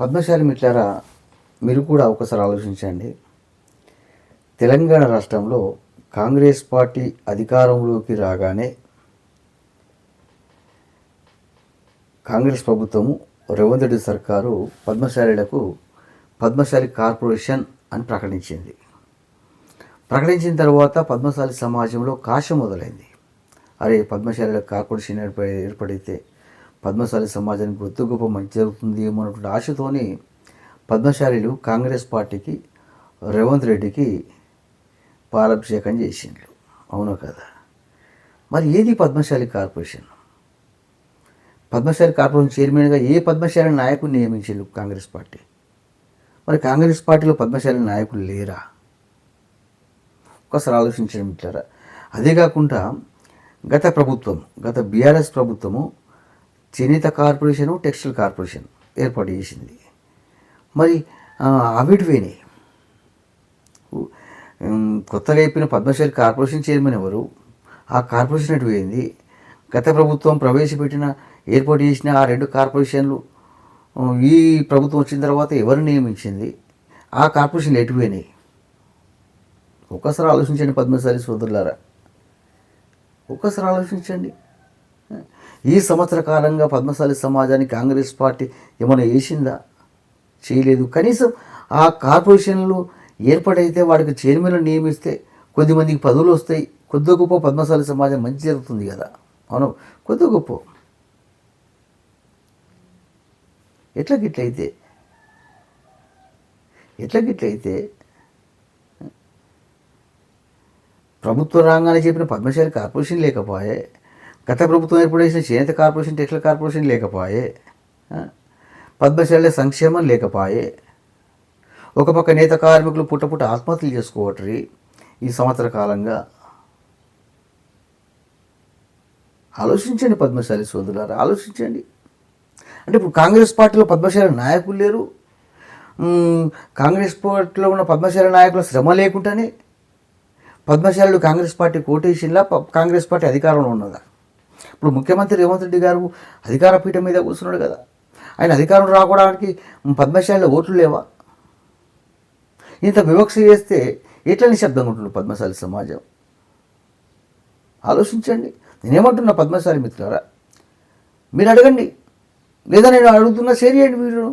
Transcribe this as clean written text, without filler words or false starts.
పద్మశాలి మిత్రులారా, మీరు కూడా ఒకసారి ఆలోచించండి. తెలంగాణ రాష్ట్రంలో కాంగ్రెస్ పార్టీ అధికారంలోకి రాగానే కాంగ్రెస్ ప్రభుత్వము, రేవంత్ రెడ్డి సర్కారు పద్మశాలిలకు పద్మశాలి కార్పొరేషన్ అని ప్రకటించింది. ప్రకటించిన తర్వాత పద్మశాలి సమాజంలో కాశ మొదలైంది. అరే, పద్మశాలిల కార్పొరేషన్ ఏర్పడితే పద్మశాలి సమాజానికి గొప్ప గొప్ప మంచి జరుగుతుంది ఏమో అన్నటువంటి ఆశతోని పద్మశాలిలు కాంగ్రెస్ పార్టీకి, రేవంత్ రెడ్డికి పాలాభిషేకం చేసిండ్రు. అవును కదా? మరి ఏది పద్మశాలి కార్పొరేషన్? పద్మశాలి కార్పొరేషన్ చైర్మన్గా ఏ పద్మశాలి నాయకుడిని నియమించారు కాంగ్రెస్ పార్టీ? మరి కాంగ్రెస్ పార్టీలో పద్మశాలి నాయకులు లేరా? ఒకసారి ఆలోచించడం ఇట్లారా. అదే కాకుండా గత బీఆర్ఎస్ ప్రభుత్వము చేనేత కార్పొరేషను, టెక్స్టైల్ కార్పొరేషన్ ఏర్పాటు చేసింది. మరి అవిటివేనే కొత్తగా అయిపోయిన పద్మశాలి కార్పొరేషన్ చైర్మన్ ఎవరు? ఆ కార్పొరేషన్ అటువైంది. గత ప్రభుత్వం ప్రవేశపెట్టిన ఏర్పాటు చేసిన ఆ 2 కార్పొరేషన్లు ఈ ప్రభుత్వం వచ్చిన తర్వాత ఎవరు నియమించింది? ఆ కార్పొరేషన్లు ఎటువైనాయి? ఒకసారి ఆలోచించండి పద్మశాలి సోదరులారా, ఒక్కసారి ఆలోచించండి. ఈ సంవత్సర కాలంగా పద్మశాలి సమాజానికి కాంగ్రెస్ పార్టీ ఏమైనా చేసిందా? చేయలేదు. కనీసం ఆ కార్పొరేషన్లు ఏర్పాటైతే వాడికి చైర్మన్లు నియమిస్తే కొద్దిమందికి పదవులు వస్తాయి, కొద్ది గొప్ప పద్మశాలి సమాజం మంచి జరుగుతుంది కదా. అవును, కొద్ది గొప్ప. ఎట్లగిట్లయితే ప్రభుత్వ రంగాన్ని చెప్పిన పద్మశాలి కార్పొరేషన్ లేకపోయే, గత ప్రభుత్వం ఏర్పాటు చేసిన చేనేత కార్పొరేషన్, టెక్స్టైల్ కార్పొరేషన్ లేకపోయే, పద్మశాలి సంక్షేమం లేకపోయే, ఒక పక్క నేత కార్మికులు పుట్ట ఆత్మహత్యలు చేసుకోవట్రి ఈ సంవత్సర కాలంగా. ఆలోచించండి పద్మశాలి సోదరులారా, ఆలోచించండి. అంటే ఇప్పుడు కాంగ్రెస్ పార్టీలో పద్మశాలి నాయకులు లేరు. కాంగ్రెస్ పార్టీలో ఉన్న పద్మశాలి నాయకుల శ్రమ లేకుండానే పద్మశాలులు కాంగ్రెస్ పార్టీ కోటేషన్లా కాంగ్రెస్ పార్టీ అధికారంలో ఉన్నదా? ఇప్పుడు ముఖ్యమంత్రి రేవంత్ రెడ్డి గారు అధికార పీఠం మీద కూర్చున్నాడు కదా. ఆయన అధికారం రావడానికి పద్మశాలిలో ఓట్లు లేవా? ఇంత వివక్ష చేస్తే ఎట్లా నిశ్శబ్దంగా ఉంటుంది పద్మశాలి సమాజం? ఆలోచించండి. నేనేమంటున్నా పద్మశాలి మిత్రులారా, మీరు అడగండి, లేదా నేను అడుగుతున్నా షేర్ చేయండి వీడియోను.